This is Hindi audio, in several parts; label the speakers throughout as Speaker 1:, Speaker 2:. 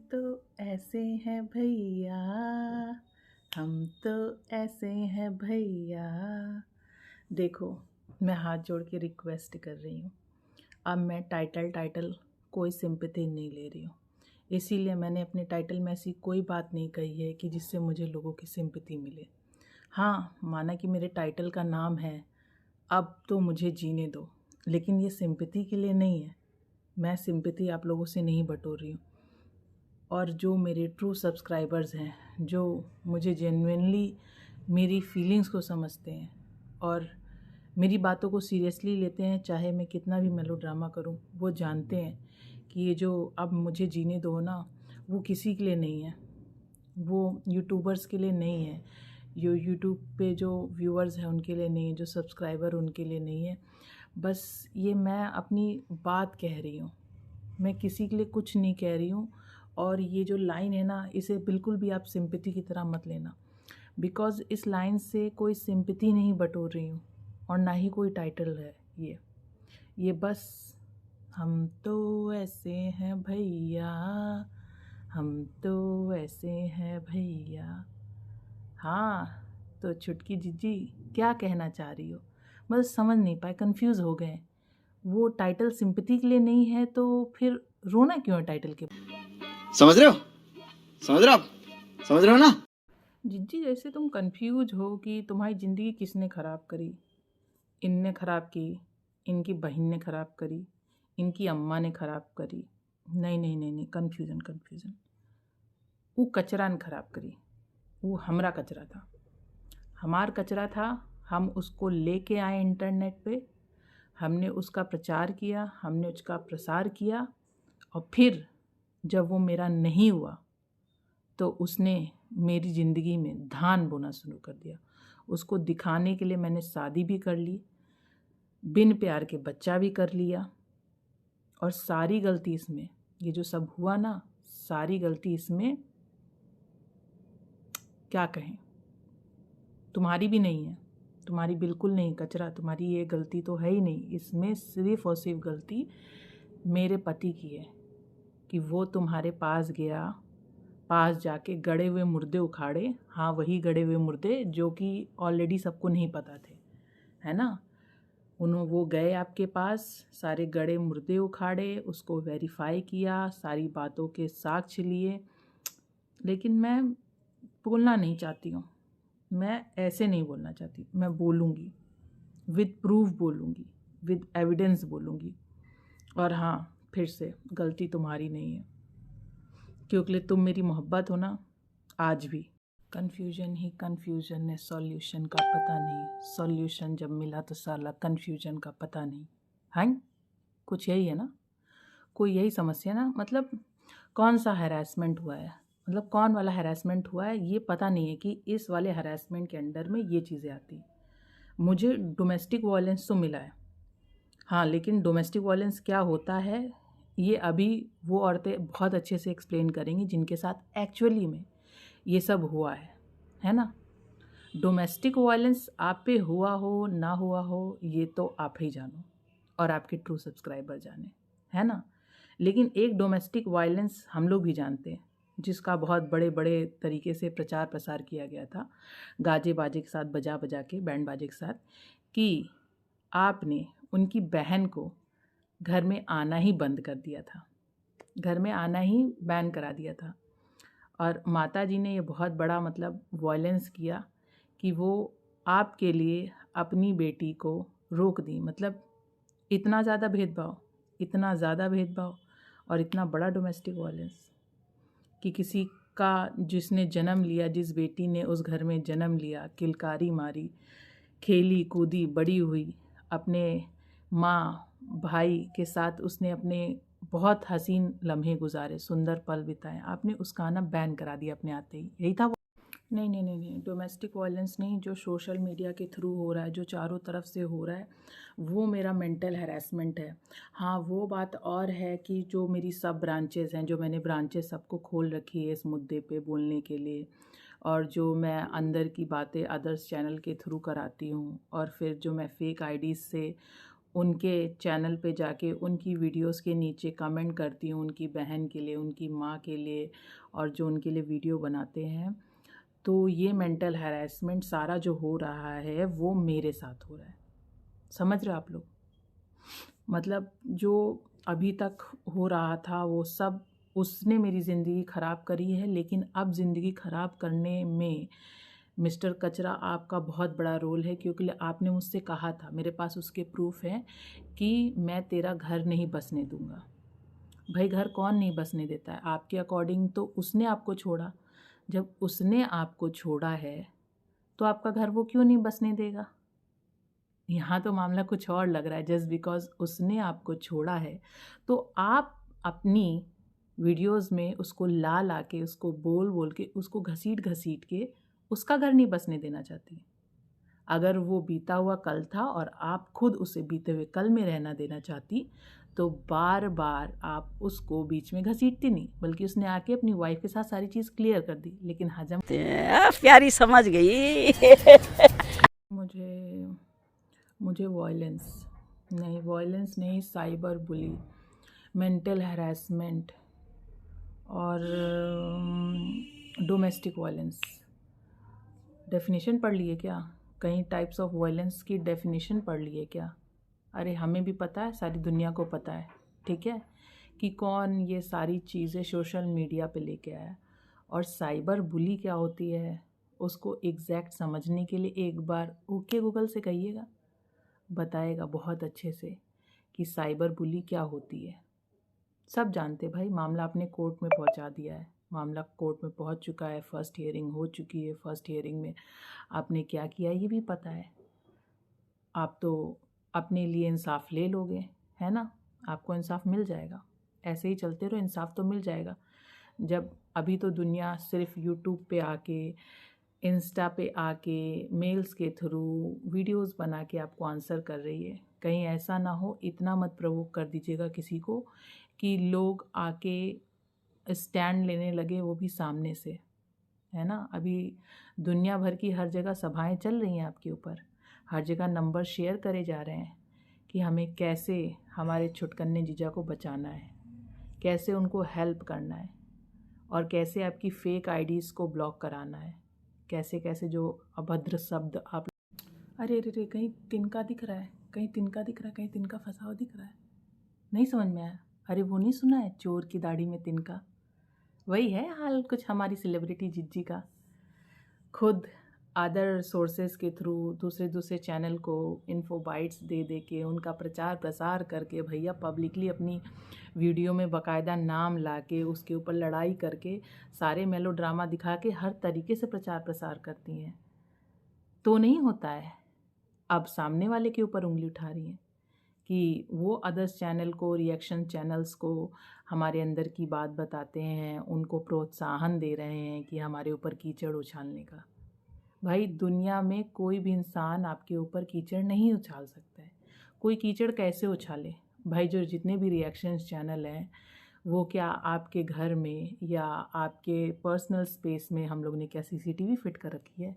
Speaker 1: तो ऐसे हैं भैया, हम तो ऐसे हैं भैया। देखो, मैं हाथ जोड़ के रिक्वेस्ट कर रही हूँ। अब मैं टाइटल कोई सिंपैथी नहीं ले रही हूँ। इसीलिए मैंने अपने टाइटल में ऐसी कोई बात नहीं कही है कि जिससे मुझे लोगों की सिंपैथी मिले। हाँ, माना कि मेरे टाइटल का नाम है अब तो मुझे जीने दो, लेकिन ये सिंपैथी के लिए नहीं है। मैं सिंपैथी आप लोगों से नहीं बटोर रही हूँ। और जो मेरे ट्रू सब्सक्राइबर्स हैं, जो मुझे जेन्युइनली मेरी फीलिंग्स को समझते हैं और मेरी बातों को सीरियसली लेते हैं, चाहे मैं कितना भी मेलोड्रामा करूं, वो जानते हैं कि ये जो अब मुझे जीने दो ना, वो किसी के लिए नहीं है, वो यूट्यूबर्स के लिए नहीं है, जो यूट्यूब पे जो व्यूअर्स हैं उनके लिए नहीं है, जो सब्सक्राइबर उनके लिए नहीं है। बस ये मैं अपनी बात कह रही हूँ, मैं किसी के लिए कुछ नहीं कह रही हूँ। और ये जो लाइन है ना, इसे बिल्कुल भी आप सिंपैथी की तरह मत लेना, बिकॉज़ इस लाइन से कोई सिंपैथी नहीं बटोर रही हूँ और ना ही कोई टाइटल है ये बस हम तो ऐसे हैं भैया, हम तो ऐसे हैं भैया। हाँ, तो छुटकी जीजी क्या कहना चाह रही हो? मतलब समझ नहीं पाए, कंफ्यूज हो गए। वो टाइटल सिंपैथी के लिए नहीं है तो फिर रोना क्यों है टाइटल के?
Speaker 2: समझ रहे हो? समझ रहे हो आप? समझ रहे हो ना?
Speaker 1: जिज्जी, जैसे तुम कंफ्यूज हो कि तुम्हारी ज़िंदगी किसने ख़राब करी। इनने ख़राब की, इनकी बहन ने ख़राब करी, इनकी अम्मा ने ख़राब करी। नहीं नहीं नहीं नहीं, कन्फ्यूज़न। वो कचरा ने ख़राब करी, वो हमरा कचरा था, हमार कचरा था। हम उसको लेके आए इंटरनेट पे, हमने उसका प्रचार किया, हमने उसका प्रसार किया, और फिर जब वो मेरा नहीं हुआ तो उसने मेरी ज़िंदगी में धान बोना शुरू कर दिया। उसको दिखाने के लिए मैंने शादी भी कर ली, बिन प्यार के बच्चा भी कर लिया। और सारी गलती इसमें, ये जो सब हुआ ना, सारी गलती इसमें क्या कहें, तुम्हारी भी नहीं है, तुम्हारी बिल्कुल नहीं कचरा, तुम्हारी ये गलती तो है ही नहीं। इसमें सिर्फ और सिर्फ गलती मेरे पति की है कि वो तुम्हारे पास गया, पास जाके गड़े हुए मुर्दे उखाड़े। हाँ, वही गड़े हुए मुर्दे जो कि ऑलरेडी सबको नहीं पता थे, है ना। वो गए आपके पास, सारे गड़े मुर्दे उखाड़े, उसको वेरीफाई किया, सारी बातों के साक्ष्य लिए। लेकिन मैं बोलना नहीं चाहती हूँ, मैं ऐसे नहीं बोलना चाहती, मैं बोलूँगी, विद प्रूफ बोलूँगी, विद एविडेंस बोलूँगी। और हाँ, फिर से गलती तुम्हारी नहीं है, क्योंकि तुम मेरी मोहब्बत हो ना। आज भी कन्फ्यूजन ही कन्फ्यूजन है, सॉल्यूशन का पता नहीं। सॉल्यूशन जब मिला तो साला कन्फ्यूजन का पता नहीं। हाँ, कुछ यही है ना, कोई यही समस्या ना। मतलब कौन सा हैरेसमेंट हुआ है, मतलब कौन वाला हैरेसमेंट हुआ है, ये पता नहीं है कि इस वाले हैरेसमेंट के अंडर में ये चीज़ें आती। मुझे डोमेस्टिक वायलेंस तो मिला है, हाँ, लेकिन डोमेस्टिक वायलेंस क्या होता है ये अभी वो औरतें बहुत अच्छे से एक्सप्लेन करेंगी जिनके साथ एक्चुअली में ये सब हुआ है ना। डोमेस्टिक वायलेंस आप पे हुआ हो ना हुआ हो, ये तो आप ही जानो और आपके ट्रू सब्सक्राइबर जाने, है ना। लेकिन एक डोमेस्टिक वायलेंस हम लोग भी जानते हैं, जिसका बहुत बड़े बड़े तरीके से प्रचार प्रसार किया गया था, गाजे बाजे के साथ, बजा बजा के, बैंड बाजे के साथ, कि आपने उनकी बहन को घर में आना ही बंद कर दिया था, घर में आना ही बैन करा दिया था। और माता जी ने ये बहुत बड़ा मतलब वायलेंस किया कि वो आपके लिए अपनी बेटी को रोक दी। मतलब इतना ज़्यादा भेदभाव, इतना ज़्यादा भेदभाव और इतना बड़ा डोमेस्टिक वायलेंस कि किसी का जिसने जन्म लिया, जिस बेटी ने उस घर में जन्म लिया, किलकारी मारी, खेली कूदी, बड़ी हुई, अपने माँ भाई के साथ उसने अपने बहुत हसीन लम्हे गुजारे, सुंदर पल बिताए, आपने उसका आना बैन करा दिया अपने आते ही। यही था वो। नहीं नहीं नहीं नहीं, डोमेस्टिक वायलेंस नहीं, जो सोशल मीडिया के थ्रू हो रहा है, जो चारों तरफ से हो रहा है, वो मेरा मेंटल हैरेसमेंट है। हाँ, वो बात और है कि जो मेरी सब ब्रांचेस हैं, जो मैंने ब्रांचेस सबको खोल रखी है इस मुद्दे पे बोलने के लिए, और जो मैं अंदर की बातें अदर्स चैनल के थ्रू कराती हूँ, और फिर जो मैं फेक आईडीज़ से उनके चैनल पे जाके उनकी वीडियोस के नीचे कमेंट करती हूँ, उनकी बहन के लिए, उनकी माँ के लिए, और जो उनके लिए वीडियो बनाते हैं, तो ये मेंटल हैरेसमेंट सारा जो हो रहा है वो मेरे साथ हो रहा है। समझ रहे हो आप लोग? मतलब जो अभी तक हो रहा था वो सब उसने मेरी ज़िंदगी ख़राब करी है, लेकिन अब ज़िंदगी ख़राब करने में मिस्टर कचरा आपका बहुत बड़ा रोल है, क्योंकि आपने मुझसे कहा था, मेरे पास उसके प्रूफ हैं कि मैं तेरा घर नहीं बसने दूंगा। भाई घर कौन नहीं बसने देता है? आपके अकॉर्डिंग तो उसने आपको छोड़ा। जब उसने आपको छोड़ा है तो आपका घर वो क्यों नहीं बसने देगा? यहाँ तो मामला कुछ और लग रहा है। जस्ट बिकॉज उसने आपको छोड़ा है तो आप अपनी वीडियोस में उसको ला ला के, उसको बोल बोल के, उसको घसीट घसीट के उसका घर नहीं बसने देना चाहती। अगर वो बीता हुआ कल था और आप खुद उसे बीते हुए कल में रहना देना चाहती तो बार बार आप उसको बीच में घसीटती नहीं, बल्कि उसने आके अपनी वाइफ के साथ सारी चीज़ क्लियर कर दी। लेकिन हजम
Speaker 3: प्यारी समझ गई।
Speaker 1: मुझे वॉयलेंस नहीं, साइबर बुली, मेंटल हैरेसमेंट और डोमेस्टिक वायलेंस। डेफिनेशन पढ़ लिए क्या? कई टाइप्स ऑफ वायलेंस की डेफिनेशन पढ़ लिए क्या? अरे हमें भी पता है, सारी दुनिया को पता है, ठीक है, कि कौन ये सारी चीज़ें सोशल मीडिया पे लेके आया। और साइबर बुली क्या होती है उसको एग्जैक्ट समझने के लिए एक बार ओके गूगल से कहिएगा, बताएगा बहुत अच्छे से कि साइबर बुली क्या होती है। सब जानते भाई, मामला आपने कोर्ट में पहुंचा दिया है, मामला कोर्ट में पहुंच चुका है, फर्स्ट हियरिंग हो चुकी है। फर्स्ट हियरिंग में आपने क्या किया ये भी पता है। आप तो अपने लिए इंसाफ ले लोगे, है ना? आपको इंसाफ मिल जाएगा, ऐसे ही चलते रहो, इंसाफ तो मिल जाएगा। जब अभी तो दुनिया सिर्फ यूट्यूब पे आके, इंस्टा पे आके, मेल्स के थ्रू वीडियोस बना के आपको आंसर कर रही है। कहीं ऐसा ना हो, इतना मत प्रोवोक कर दीजिएगा किसी को कि लोग आके स्टैंड लेने लगे, वो भी सामने से, है ना? अभी दुनिया भर की हर जगह सभाएं चल रही हैं आपके ऊपर, हर जगह नंबर शेयर करे जा रहे हैं कि हमें कैसे हमारे छुटकन्ने जीजा को बचाना है, कैसे उनको हेल्प करना है, और कैसे आपकी फेक आईडीज़ को ब्लॉक कराना है, कैसे कैसे जो अभद्र शब्द आप। अरे अरे अरे, कहीं तिनका दिख रहा है, कहीं तिनका दिख रहा है, कहीं तिनका फंसा हुआ दिख रहा है, नहीं समझ में आया? अरे वो नहीं सुना है, चोर की दाढ़ी में तिनका? वही है हाल कुछ हमारी सेलिब्रिटी जिज्जी का। खुद अदर सोर्सेज के थ्रू दूसरे चैनल को इन्फो बाइट्स दे दे के, उनका प्रचार प्रसार करके, भैया पब्लिकली अपनी वीडियो में बाकायदा नाम ला के, उसके ऊपर लड़ाई करके, सारे मेलोड्रामा दिखा के हर तरीके से प्रचार प्रसार करती हैं। तो नहीं होता है, अब सामने वाले के ऊपर उंगली उठा रही हैं कि वो अदर्स चैनल को, रिएक्शन चैनल्स को हमारे अंदर की बात बताते हैं, उनको प्रोत्साहन दे रहे हैं कि हमारे ऊपर कीचड़ उछालने का। भाई दुनिया में कोई भी इंसान आपके ऊपर कीचड़ नहीं उछाल सकता है। कोई कीचड़ कैसे उछाले? भाई जो जितने भी रिएक्शंस चैनल हैं, वो क्या आपके घर में या आपके पर्सनल स्पेस में हम लोग ने क्या सीसीटीवी फिट कर रखी है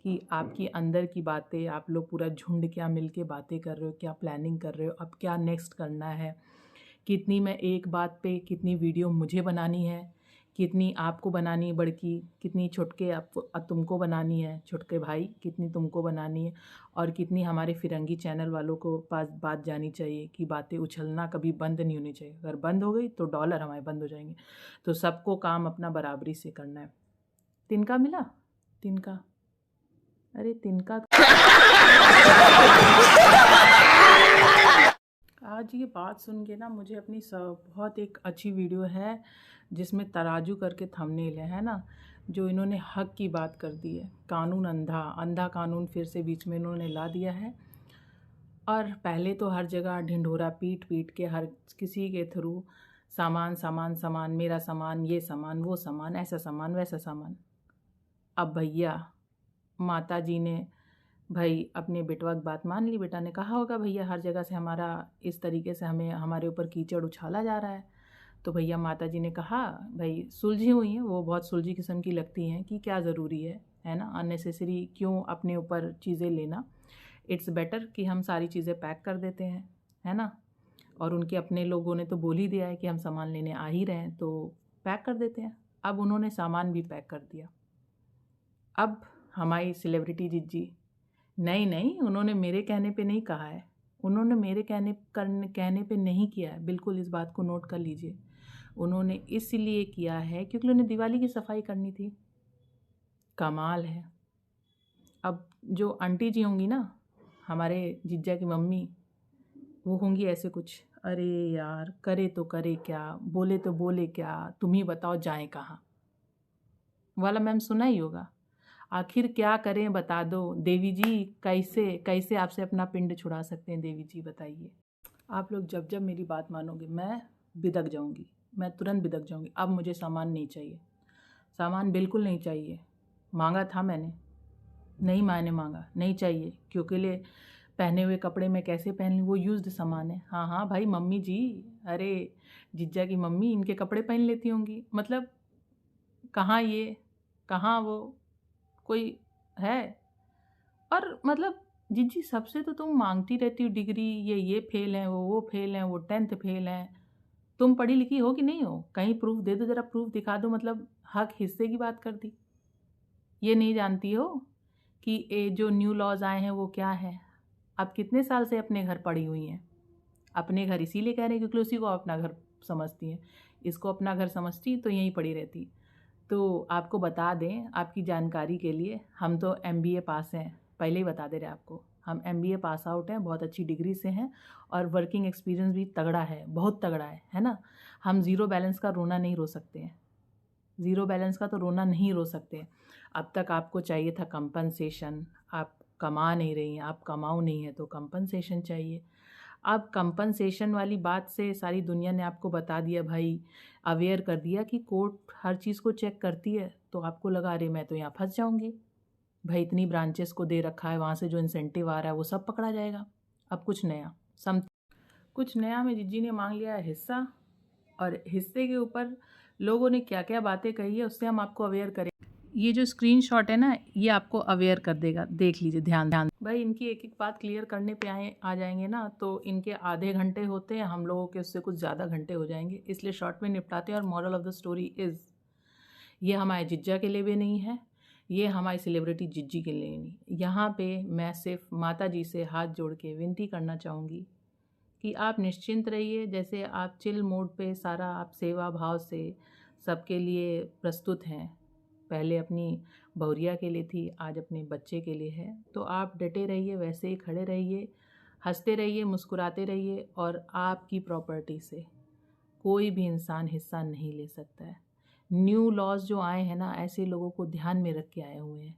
Speaker 1: कि आपकी अंदर की बातें, आप लोग पूरा झुंड क्या मिल के बातें कर रहे हो, क्या प्लानिंग कर रहे हो, अब क्या नेक्स्ट करना है, कितनी मैं एक बात पे कितनी वीडियो मुझे बनानी है, कितनी आपको बनानी है बड़की, कितनी छुटके आपको तुमको बनानी है, छुटके भाई कितनी तुमको बनानी है, और कितनी हमारे फिरंगी चैनल वालों को पास बात जानी चाहिए कि बातें उछलना कभी बंद नहीं होनी चाहिए। अगर बंद हो गई तो डॉलर हमारे बंद हो जाएंगे। तो सबको काम अपना बराबरी से करना है। तिनका मिला? तिनका? अरे तिनका आज ये बात सुन के ना मुझे अपनी बहुत एक अच्छी वीडियो है जिसमें तराजू करके थंबनेल है ना, जो इन्होंने हक की बात कर दी है। कानून अंधा कानून फिर से बीच में इन्होंने ला दिया है। और पहले तो हर जगह ढिंढोरा पीट पीट के हर किसी के थ्रू सामान सामान सामान, मेरा सामान, ये सामान, वो सामान, ऐसा सामान, वैसा सामान। अब भैया माता जी ने भाई अपने बेटवा की बात मान ली। बेटा ने कहा होगा भैया हर जगह से हमारा इस तरीके से हमें हमारे ऊपर कीचड़ उछाला जा रहा है, तो भैया माता जी ने कहा भाई सुलझी हुई हैं, वो बहुत सुलझी किस्म की लगती हैं कि क्या ज़रूरी है ना, अननेसेसरी क्यों अपने ऊपर चीज़ें लेना। इट्स बेटर कि हम सारी चीज़ें पैक कर देते हैं, है ना। और उनके अपने लोगों ने तो बोल ही दिया है कि हम सामान लेने आ ही रहे हैं तो पैक कर देते हैं। अब उन्होंने सामान भी पैक कर दिया। अब हमारी सेलिब्रिटी जिज्जी, नहीं उन्होंने मेरे कहने पे नहीं कहा है, उन्होंने मेरे कहने पे नहीं किया है, बिल्कुल इस बात को नोट कर लीजिए। उन्होंने इसलिए किया है क्योंकि उन्हें दिवाली की सफाई करनी थी। कमाल है। अब जो आंटी जी होंगी ना, हमारे जीजा की मम्मी, वो होंगी ऐसे कुछ, अरे यार करे तो करे क्या, बोले तो बोले क्या, तुम ही बताओ जाएं कहाँ वाला मैम सुना ही होगा। आखिर क्या करें बता दो देवी जी, कैसे कैसे आपसे अपना पिंड छुड़ा सकते हैं देवी जी, बताइए। आप लोग जब जब मेरी बात मानोगे मैं बिदक जाऊंगी, मैं तुरंत बिदक जाऊंगी। अब मुझे सामान नहीं चाहिए, सामान बिल्कुल नहीं चाहिए। मांगा था मैंने, नहीं मैंने मांगा, नहीं चाहिए। क्योंकि लिए पहने हुए कपड़े मैं कैसे पहन लूँ, वो यूज्ड सामान है। हाँ भाई मम्मी जी, अरे जिज्जा की मम्मी इनके कपड़े पहन लेती होंगी, मतलब कहाँ ये, कहाँ वो, कोई है। और मतलब जिज्जी सबसे तो तुम मांगती रहती हो डिग्री, ये फेल हैं, वो फेल हैं, वो 10th फेल हैं। तुम पढ़ी लिखी हो कि नहीं हो, कहीं प्रूफ दे दो, ज़रा प्रूफ दिखा दो। मतलब हक हिस्से की बात कर दी। ये नहीं जानती हो कि ये जो न्यू लॉज आए हैं वो क्या है। आप कितने साल से अपने घर पड़ी हुई हैं, अपने घर इसीलिए कह रहे हैं क्योंकि उसी को अपना घर समझती हैं। इसको अपना घर समझती तो यहीं पड़ी रहती। तो आपको बता दें आपकी जानकारी के लिए, हम तो MBA पास हैं, पहले ही बता दे रहे आपको। हम MBA पास आउट हैं, बहुत अच्छी डिग्री से हैं और वर्किंग एक्सपीरियंस भी तगड़ा है, बहुत तगड़ा है ना। हम ज़ीरो बैलेंस का रोना नहीं रो सकते हैं, ज़ीरो बैलेंस का तो रोना नहीं रो सकते। अब तक आपको चाहिए था कंपनसेशन, आप कमा नहीं रही हैं, आप कमाओ नहीं है तो कंपनसेशन चाहिए। अब कंपनसेशन वाली बात से सारी दुनिया ने आपको बता दिया भाई, अवेयर कर दिया कि कोर्ट हर चीज़ को चेक करती है। तो आपको लगा अरे मैं तो यहाँ फंस जाऊँगी भाई, इतनी ब्रांचेस को दे रखा है, वहाँ से जो इंसेंटिव आ रहा है वो सब पकड़ा जाएगा। अब कुछ नया में जिज्जी ने मांग लिया है हिस्सा, और हिस्से के ऊपर लोगों ने क्या क्या बातें कही है उससे हम आपको अवेयर करें। ये जो स्क्रीनशॉट है ना, ये आपको अवेयर कर देगा, देख लीजिए ध्यान भाई। इनकी एक एक बात क्लियर करने पे आ जाएंगे ना तो इनके आधे घंटे होते हैं, हम लोगों के उससे कुछ ज़्यादा घंटे हो जाएंगे, इसलिए शॉर्ट में निपटाते हैं। और moral of the story is, ये हमारे जिज्जा के लिए भी नहीं है, ये हमारी सेलिब्रिटी जिज्जी के लिए नहीं। यहाँ पे मैं सिर्फ माता जी से हाथ जोड़ के विनती करना चाहूँगी कि आप निश्चिंत रहिए, जैसे आप चिल मोड पे सारा आप सेवा भाव से सबके लिए प्रस्तुत हैं। पहले अपनी बहुरिया के लिए थी, आज अपने बच्चे के लिए है। तो आप डटे रहिए, वैसे ही खड़े रहिए, हंसते रहिए, मुस्कुराते रहिए। और आपकी प्रॉपर्टी से कोई भी इंसान हिस्सा नहीं ले सकता है। न्यू लॉज जो आए हैं ना, ऐसे लोगों को ध्यान में रख के आए हुए हैं।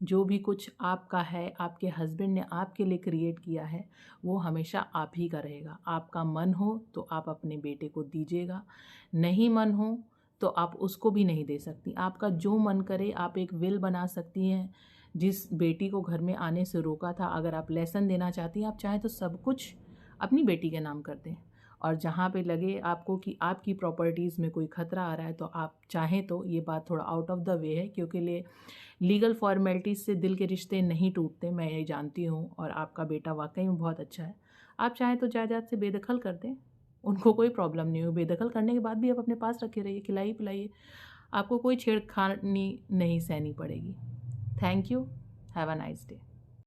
Speaker 1: जो भी कुछ आपका है, आपके हस्बैंड ने आपके लिए क्रिएट किया है, वो हमेशा आप ही का रहेगा। आपका मन हो तो आप अपने बेटे को दीजिएगा, नहीं मन हो तो आप उसको भी नहीं दे सकती। आपका जो मन करे, आप एक विल बना सकती हैं। जिस बेटी को घर में आने से रोका था, अगर आप लेसन देना चाहती हैं, आप चाहें तो सब कुछ अपनी बेटी के नाम कर दें। और जहाँ पे लगे आपको कि आपकी प्रॉपर्टीज़ में कोई ख़तरा आ रहा है, तो आप चाहें तो, ये बात थोड़ा आउट ऑफ द वे है क्योंकि लीगल फॉर्मेलिटीज़ से दिल के रिश्ते नहीं टूटते, मैं ये जानती हूँ। और आपका बेटा वाकई में बहुत अच्छा है। आप चाहें तो जायदाद से बेदखल कर दें, उनको कोई प्रॉब्लम नहीं हो। बेदखल करने के बाद भी आप अपने पास रखे रहिए, खिलाइए पिलाइए, आपको कोई छेड़खानी नहीं सहनी पड़ेगी। Thank you, have a nice day.